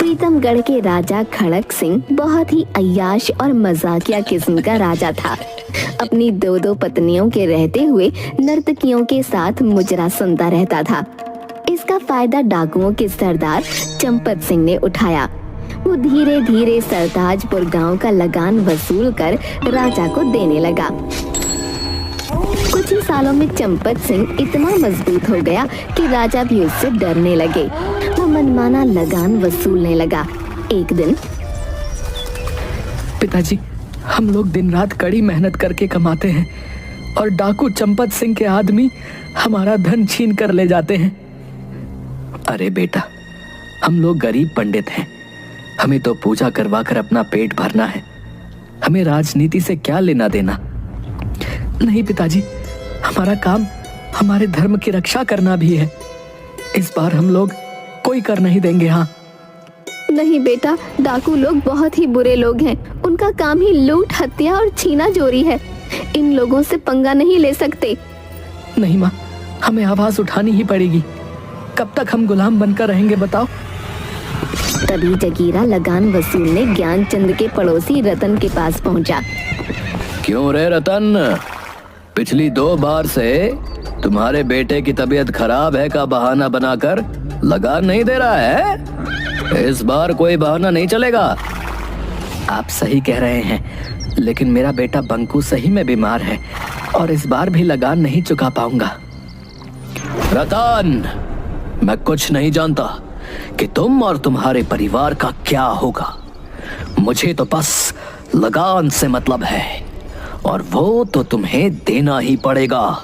प्रीतमगढ़ के राजा खड़क सिंह बहुत ही अय्याश और मजाकिया किस्म का राजा था। अपनी दो दो पत्नियों के रहते हुए नर्तकियों के साथ मुजरा सुनता रहता था। इसका फायदा डाकुओं के सरदार चंपत सिंह ने उठाया। वो धीरे धीरे सरताजपुर गांव का लगान वसूल कर राजा को देने लगा। कुछ ही सालों में चंपत सिंह इतना मजबूत हो गया कि राजा भी उससे डरने लगे। वो मनमाना लगान वसूलने लगा। एक दिन, पिताजी, हम लोग दिन रात कड़ी मेहनत करके कमाते हैं और डाकू चंपत सिंह के आदमी हमारा धन छीन कर ले जाते हैं। अरे बेटा, हम लोग गरीब पंडित हैं, हमें तो पूजा करवा कर अपना पेट भरना है, हमें राजनीति से क्या लेना देना। नहीं पिताजी, हमारा काम हमारे धर्म की रक्षा करना भी है। इस बार हम लोग कोई कर नहीं देंगे। हाँ नहीं बेटा, डाकू लोग बहुत ही बुरे लोग हैं। उनका काम ही लूट, हत्या और छीना चोरी है। इन लोगों से पंगा नहीं ले सकते। नहीं माँ, हमें आवाज उठानी ही पड़ेगी। कब तक हम गुलाम बनकर रहेंगे बताओ। तभी जगीरा लगान वसूलने ज्ञानचंद के पड़ोसी रतन के पास पहुंचा। क्यों रे रतन, पिछली 2 बार से तुम्हारे बेटे की तबीयत खराब है का बहाना बनाकर लगान नहीं दे रहा है? इस बार कोई बहाना नहीं चलेगा। आप सही कह रहे हैं, लेकिन मेरा बेटा बंकू सही में बीमार है और इस बार भी लगान नहीं चुका पाऊंगा। रतन, मैं कुछ नहीं जानता कि तुम और तुम्हारे परिवार का क्या होगा। मुझे तो बस लगान से मतलब है और वो तो तुम्हें देना ही पड़ेगा,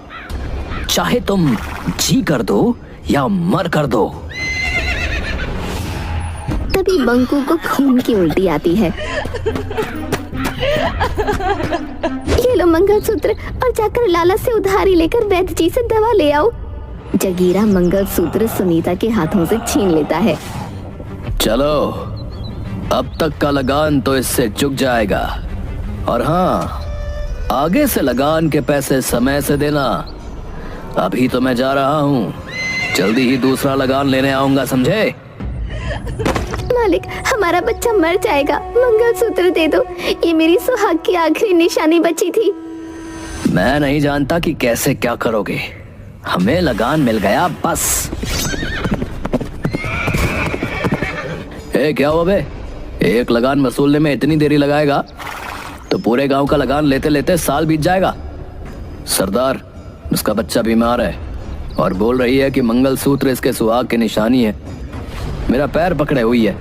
चाहे तुम जी कर दो या मर कर दो। तभी बंकू को खून की उल्टी आती है। ये लो मंगलसूत्र और जाकर लाला से उधारी लेकर वैद्य जी से दवा ले आओ। जगीरा मंगलसूत्र सुनीता के हाथों से छीन लेता है। चलो, अब तक का लगान तो इससे चुक जाएगा, और हाँ, आगे से लगान के पैसे समय से देना। अभी तो मैं जा रहा हूँ, जल्दी ही दूसरा लगान लेने आऊंगा, समझे? मालिक, हमारा बच्चा मर जाएगा, मंगलसूत्र दे दो। ये मेरी सुहाग की आखिरी निशानी बची थी। मैं नहीं जानता कि कैसे क्या करोगे, हमें लगान मिल गया बस। क्या हुआ बे? एक लगान वसूलने में इतनी देरी लगाएगा तो पूरे गांव का लगान लेते लेते साल बीत जाएगा। सरदार, उसका बच्चा बीमार है और बोल रही है कि मंगलसूत्र इसके सुहाग की निशानी है। मेरा पैर पकड़े हुई है।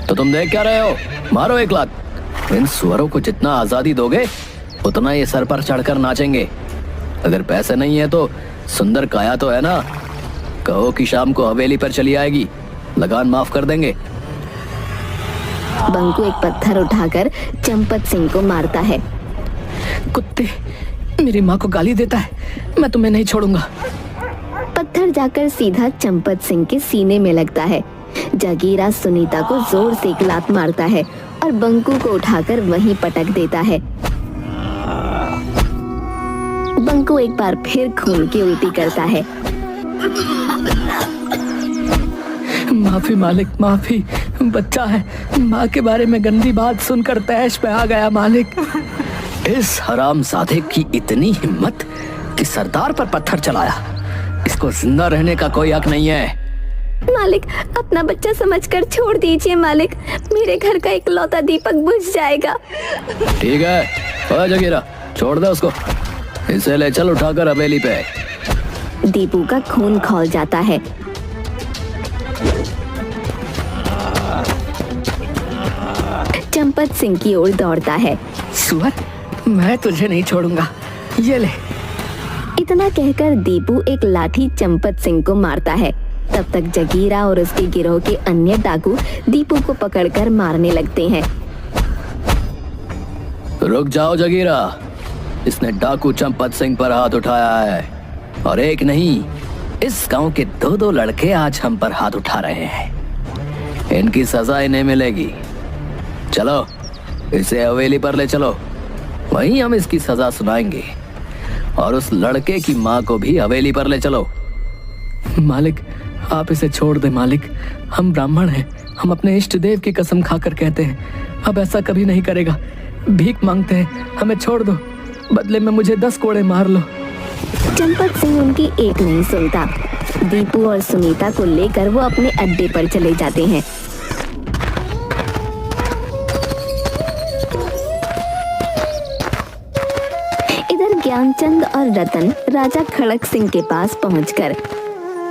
तो तुम देख क्या रहे हो? मारो 1 लात। इन सुअरों को जितना आजादी दोगे उतना ये सर पर चढ़कर नाचेंगे। अगर पैसे नहीं है तो सुंदर काया तो है ना, कहो कि शाम को हवेली पर चली आएगी, लगान माफ कर देंगे। बंकू एक पत्थर उठाकर चंपत सिंह को मारता है। कुत्ते, मेरी माँ को गाली देता है, मैं तुम्हें नहीं छोड़ूंगा। पत्थर जाकर सीधा चंपत सिंह के सीने में लगता है। जगीरा सुनीता को जोर से एक लात मारता है और बंकू को उठाकर वहीं पटक देता है। बंकू एक बार फिर खून की उल्टी करता है। माफी मालिक, माफी। बच्चा है, माँ के बारे में गंदी बात सुनकर तैश पे आ गया मालिक। इस हरामजादे की इतनी हिम्मत कि सरदार पर पत्थर चलाया। इसको जिंदा रहने का कोई हक नहीं है। मालिक, अपना बच्चा समझकर छोड़ दीजिए मालिक, मेरे घर का इकलौता दीपक बुझ जाएगा। ठीक है, ओ जगीरा, छोड़ दे उसको। इसे ले चल उठाकर हवेली पे। दीपू का खून खौल जाता है। चंपत सिंह की ओर दौड़ता है। सुअर, मैं तुझे नहीं छोड़ूंगा, ये ले। इतना कहकर दीपू एक लाठी चंपत सिंह को मारता है। तब तक जगीरा और उसके गिरोह के अन्य डाकू दीपू को पकड़कर मारने लगते हैं। रुक जाओ जगीरा, इसने डाकू चंपत सिंह पर हाथ उठाया है और एक नहीं, इस गांव के 2-2 लड़के आज हम पर हाथ उठा रहे हैं। इनकी सजा इन्हें मिलेगी। चलो, इसे हवेली पर ले चलो, वहीं हम इसकी सजा सुनाएंगे। और उस लड़के की माँ को भी हवेली पर ले चलो। मालिक, आप इसे छोड़ दे मालिक, हम ब्राह्मण हैं हम अपने इष्ट देव की कसम खाकर कहते हैं, अब ऐसा कभी नहीं करेगा। भीख मांगते हैं, हमें छोड़ दो, बदले में मुझे 10 कोड़े मार लो। चंपत सिंह उनकी एक नहीं सुनता। दीपू और सुनीता को लेकर वो अपने अड्डे पर चले जाते हैं। इधर ज्ञानचंद और रतन राजा खड़क सिंह के पास पहुंचकर,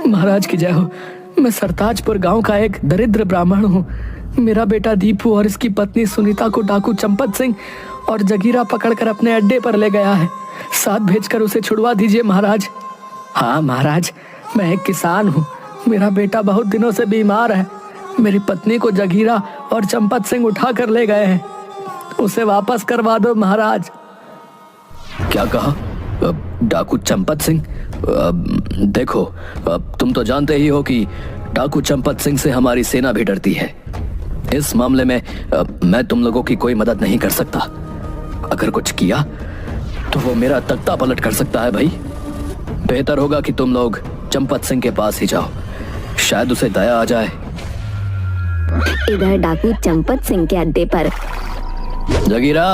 महाराज की जय हो। मैं सरताजपुर गांव का एक दरिद्र ब्राह्मण हूँ। मेरा बेटा दीपू और इसकी पत्नी सुनीता को डाकू चंपत सिंह और जगीरा पकड़कर अपने अड्डे पर ले गया है। साथ भेजकर उसे छुड़वा दीजिए महाराज। हाँ महाराज, मैं एक किसान हूँ। मेरा बेटा बहुत दिनों से बीमार है। मेरी पत्नी को जगीरा और चंपत सिंह उठा कर ले गए हैं। उसे वापस करवा दो महाराज। क्या कहा? डाकू चंपत सिंह? देखो, तुम तो जानते ही हो कि डाकू चंपत सिंह से हमारी सेना भी डरती है। इस मामले में मैं तुम लोगों की कोई मदद नहीं कर सकता। अगर कुछ किया तो वो मेरा तख्ता पलट कर सकता है भाई। बेहतर होगा कि तुम लोग चंपत सिंह के पास ही जाओ, शायद उसे दया आ जाए। इधर डाकू चंपत सिंह के अड्डे पर, जगीरा,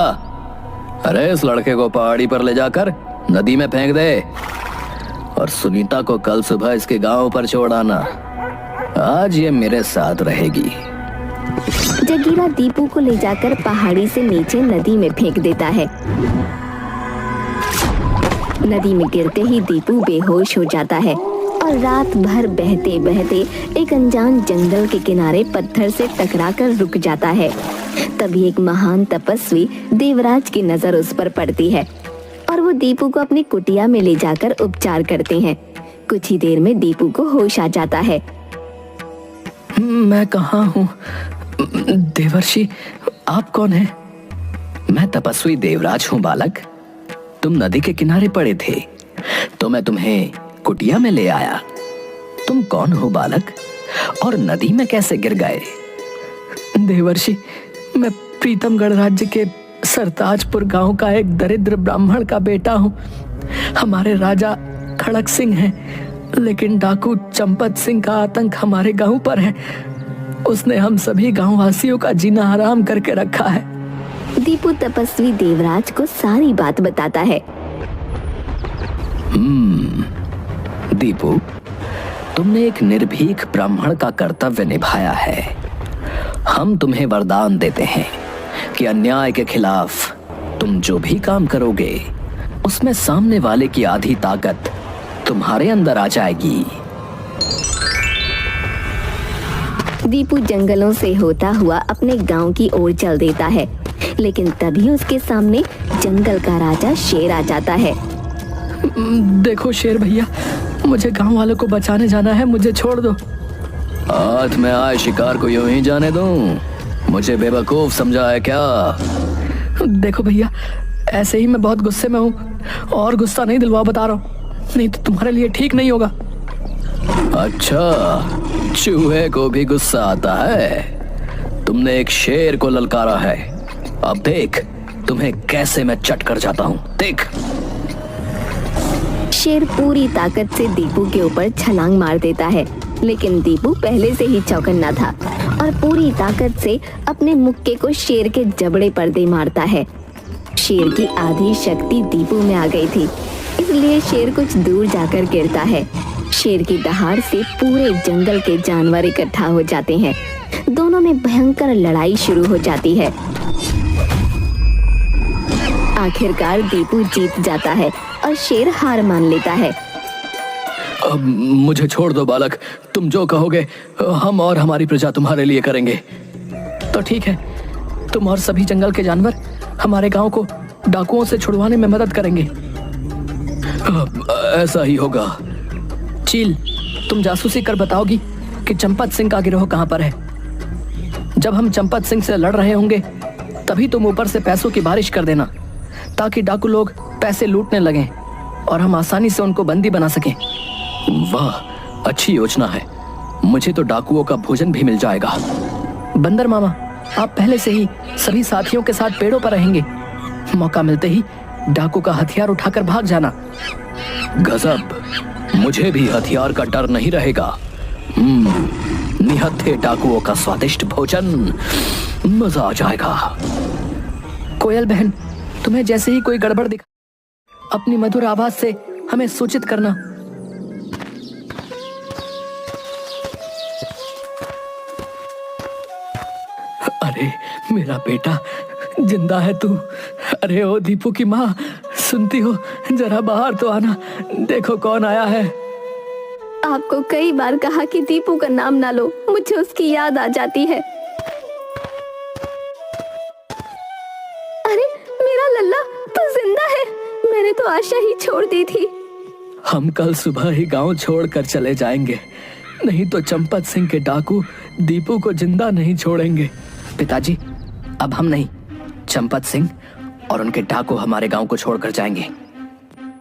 अरे इस लड़के को पहाड़ी पर ले जाकर नदी में फेंक दे और सुनीता को कल सुबह इसके गांव पर छोड़ आना। आज ये मेरे साथ रहेगी। जगीरा दीपू को ले जाकर पहाड़ी से नीचे नदी में फेंक देता है। नदी में गिरते ही दीपू बेहोश हो जाता है और रात भर बहते बहते एक अनजान जंगल के किनारे पत्थर से टकराकर रुक जाता है। तभी एक महान तपस्वी देवराज की नजर उस पर पड़ती है और वो दीपू को अपनी कुटिया में ले जाकर उपचार करते हैं। कुछ ही देर में दीपू को होश आ जाता है। मैं कहाँ हूँ? देवर्षि, आप कौन हैं? मैं तपस्वी देवराज हूँ बालक। तुम नदी के किनारे पड़े थे तो मैं तुम्हें कुटिया में ले आया। तुम कौन हो बालक, और नदी में कैसे गिर गए? देवर्षि, मैं प्रीतमगढ़ राज्य के सरताजपुर गांव का एक दरिद्र ब्राह्मण का बेटा हूँ। हमारे राजा खड़क सिंह हैं, लेकिन डाकू चंपत सिंह का आतंक हमारे गांव पर है। उसने हम सभी गांव वासियों का जीना हराम करके रखा है। दीपू तपस्वी देवराज को सारी बात बताता है। दीपू, तुमने एक निर्भीक ब्राह्मण का कर्तव्य निभाया है। हम तुम्हें वरदान देते हैं कि अन्याय के खिलाफ तुम जो भी काम करोगे उसमें सामने वाले की आधी ताकत तुम्हारे अंदर आ जाएगी। दीपू जंगलों से होता हुआ अपने गांव की ओर चल देता है, लेकिन तभी उसके सामने जंगल का राजा शेर आ जाता है। देखो शेर भैया, मुझे गांव वालों को बचाने जाना है, मुझे छोड़ दो। हाथ में आए शिकार को यूं ही जाने दूं? मुझे बेवकूफ समझा है क्या? देखो भैया, ऐसे ही मैं बहुत गुस्से में हूँ, और गुस्सा नहीं दिलवा, बता रहा हूँ, नहीं तो तुम्हारे लिए ठीक नहीं होगा। अच्छा, चूहे को भी गुस्सा आता है? तुमने एक शेर को ललकारा है, अब देख तुम्हें कैसे मैं चट कर जाता हूँ, देख। शेर पूरी ताकत से दीपू के ऊपर छलांग मार देता है, लेकिन दीपू पहले से ही चौकन्ना था और पूरी ताकत से अपने मुक्के को शेर के जबड़े पर दे मारता है। शेर की आधी शक्ति दीपू में आ गई थी, इसलिए शेर कुछ दूर जाकर गिरता है। शेर की दहाड़ से पूरे जंगल के जानवर इकट्ठा हो जाते हैं। दोनों में भयंकर लड़ाई शुरू हो जाती है। आखिरकार दीपू जीत जाता है और शेर हार मान लेता है। अब मुझे छोड़ दो बालक, तुम जो कहोगे हम और हमारी प्रजा तुम्हारे लिए करेंगे। तो ठीक है, तुम और सभी जंगल के जानवर हमारे गांव को डाकुओं से छुड़वाने में मदद करेंगे। ऐसा ही होगा। चील, तुम जासूसी कर बताओगी कि चंपत सिंह का गिरोह कहां पर है। जब हम चंपत सिंह से लड़ रहे होंगे तभी तुम ऊपर से पैसों की बारिश कर देना, ताकि डाकू लोग पैसे लूटने लगें और हम आसानी से उनको बंदी बना सकें। वाह, अच्छी योजना है। मुझे तो डाकुओं का भोजन भी मिल जाएगा। बंदर मामा, आप पहले से ही सभी साथियों के साथ पेड़ों पर रहेंगे। मौका मिलते ही डाकू का हथियार उठाकर भाग जाना। गजब, मुझे भी हथियार का डर नहीं रहेगा। निहत्थे डाकुओं का स्वादिष्ट भोजन, मजा आ जाएगा। कोयल बहन, तुम्हें जैसे ही कोई गड़बड़ दिखा अपनी मधुर आवाज से हमें सूचित करना। अरे मेरा बेटा, जिंदा है तू? अरे ओ दीपू की माँ, सुनती हो? जरा बाहर तो आना, देखो कौन आया है। आपको कई बार कहा कि दीपू का नाम ना लो, मुझे उसकी याद आ जाती है। अरे मेरा लल्ला तो जिंदा है, मैंने तो आशा ही छोड़ दी थी। हम कल सुबह ही गांव छोड़कर चले जाएंगे, नहीं तो चंपत सिंह के डाकू दीपू को जिंदा नहीं छोड़ेंगे। पिताजी, अब हम नहीं, चंपत सिंह और उनके डाकू हमारे गांव को छोड़कर जाएंगे।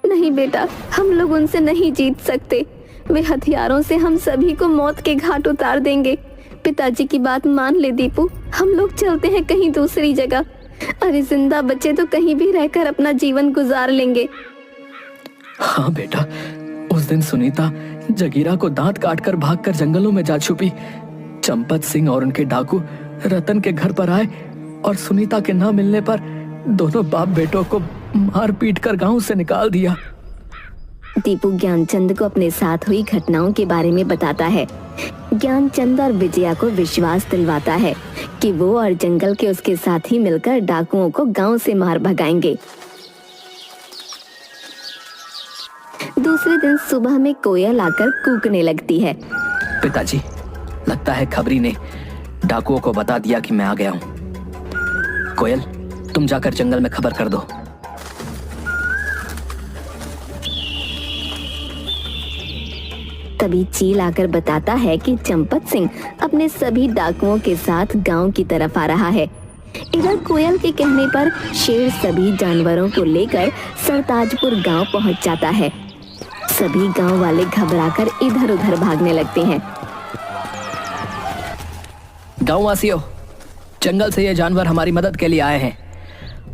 नहीं बेटा, हम लोग उनसे नहीं जीत सकते। वे हथियारों से हम सभी को मौत के घाट उतार देंगे। पिताजी की बात मान ले दीपू, हम लोग चलते हैं कहीं दूसरी जगह। अरे जिंदा बच्चे तो कहीं भी रहकर अपना जीवन गुजार लेंगे। हाँ बेटा, उस दिन सुनीता जगीरा को दांत काटकर भागकर जंगलों में जा छुपी। चंपत सिंह और उनके डाकू रतन के घर पर आए और सुनीता के ना मिलने पर दोनों बाप बेटों को मार पीट कर गांव से निकाल दिया। दीपू ज्ञानचंद को अपने साथ हुई घटनाओं के बारे में बताता है। ज्ञानचंद और विजया को विश्वास दिलवाता है कि वो और जंगल के उसके साथी मिलकर डाकुओं को गांव से मार भगाएंगे। दूसरे दिन सुबह में कोयल आकर कूकने लगती है। पिताजी, लगता है खबरी ने डाकुओं को बता दिया कि मैं आ गया हूँ। कोयल, तुम जाकर जंगल में खबर कर दो। तभी चील आकर बताता है कि चंपत सिंह अपने सभी डाकुओं के साथ गांव की तरफ आ रहा है। इधर कोयल के कहने पर शेर सभी जानवरों को लेकर सरताजपुर गांव पहुंच जाता है। सभी गांव वाले घबराकर इधर उधर भागने लगते हैं। गांव वासियों, जंगल से ये जानवर हमारी मदद के लिए आए हैं।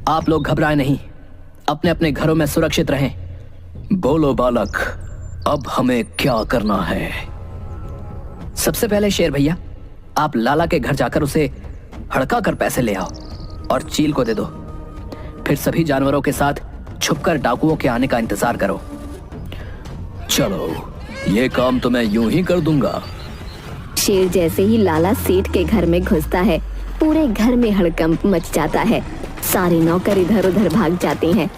आप लोग घबराएं नहीं, अपने अपने घरों में सुरक्षित रहें। बोलो बालक, अब हमें क्या करना है? सबसे पहले शेर भैया, आप लाला के घर जाकर उसे हड़का कर पैसे ले आओ और चील को दे दो। फिर सभी जानवरों के साथ छुपकर डाकुओं के आने का इंतजार करो। चलो, ये काम तो मैं यूं ही कर दूंगा। शेर जैसे ही लाला सेठ के घर में घुसता है, पूरे घर में हड़कंप मच जाता है। सारे नौकर इधर उधर भाग जाते हैं।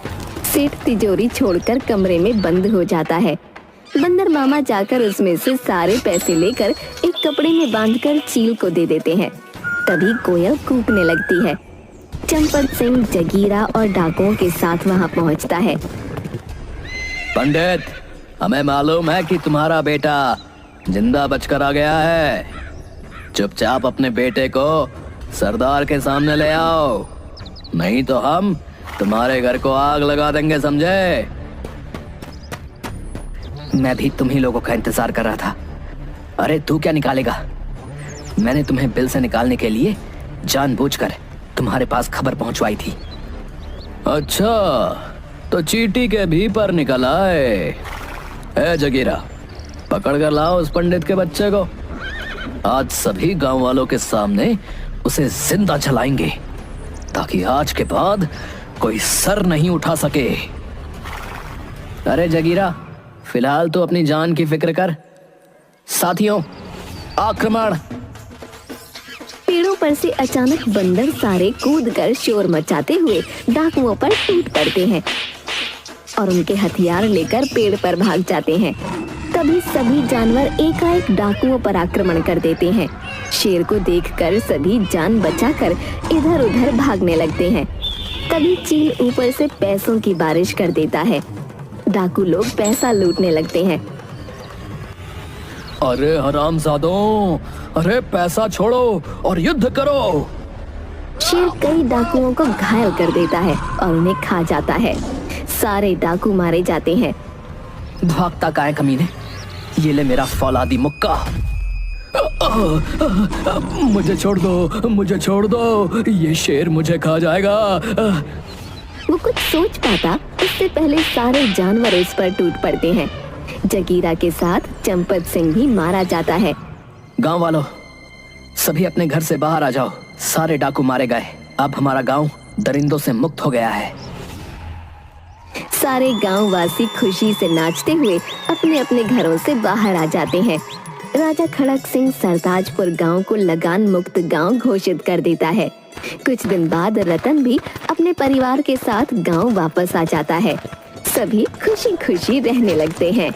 सेठ तिजोरी छोड़कर कमरे में बंद हो जाता है। बंदर मामा जाकर उसमें से सारे पैसे लेकर एक कपड़े में बांधकर चील को दे देते हैं। तभी कोयल कूकने लगती है। चंपत सिंह जगीरा और डाकुओं के साथ वहां पहुंचता है। पंडित, हमें मालूम है कि तुम्हारा बेटा जिंदा बचकर आ गया है। चुपचाप अपने बेटे को सरदार के सामने ले आओ, नहीं तो हम तुम्हारे घर को आग लगा देंगे, समझे? मैं भी तुम ही लोगों का इंतजार कर रहा था। अरे तू क्या निकालेगा? मैंने तुम्हें बिल से निकालने के लिए जानबूझकर तुम्हारे पास खबर पहुंचवाई थी। अच्छा, तो चीटी के भी पर निकल आए। ए जगीरा, पकड़ कर लाओ उस पंडित के बच्चे को। आज सभी गांव वालों के सामने उसे जिंदा जलाएंगे, ताकि आज के बाद कोई सर नहीं उठा सके। अरे जगीरा, फिलहाल तो अपनी जान की फिक्र कर। साथियों, आक्रमण! पेड़ों पर से अचानक बंदर सारे कूदकर शोर मचाते हुए डाकुओं पर टूट पड़ते हैं और उनके हथियार लेकर पेड़ पर भाग जाते हैं। तभी सभी जानवर एकाएक डाकुओं पर आक्रमण कर देते हैं। शेर को देखकर सभी जान बचाकर इधर उधर भागने लगते हैं। तभी चील ऊपर से पैसों की बारिश कर देता है। डाकू लोग पैसा लूटने लगते हैं। अरे हरामजादों, अरे पैसा छोड़ो और युद्ध करो। शेर कई डाकुओं को घायल कर देता है और उन्हें खा जाता है। सारे डाकू मारे जाते हैं। भागता का है कमीने, ये ले मेरा फौलादी मुक्का। मुझे छोड़ दो, मुझे छोड़ दो, ये शेर मुझे खा जाएगा। वो कुछ सोच पाता उससे पहले सारे जानवर उस पर टूट पड़ते हैं। जगीरा के साथ चंपत सिंह भी मारा जाता है। गांव वालों, सभी अपने घर से बाहर आ जाओ। सारे डाकू मारे गए। अब हमारा गांव दरिंदों से मुक्त हो गया है। सारे गांव वासी खुशी से नाचते हुए अपने अपने घरों से बाहर आ जाते हैं। राजा खड़क सिंह सरताजपुर गांव को लगान मुक्त गांव घोषित कर देता है। कुछ दिन बाद रतन भी अपने परिवार के साथ गांव वापस आ जाता है। सभी खुशी खुशी रहने लगते हैं।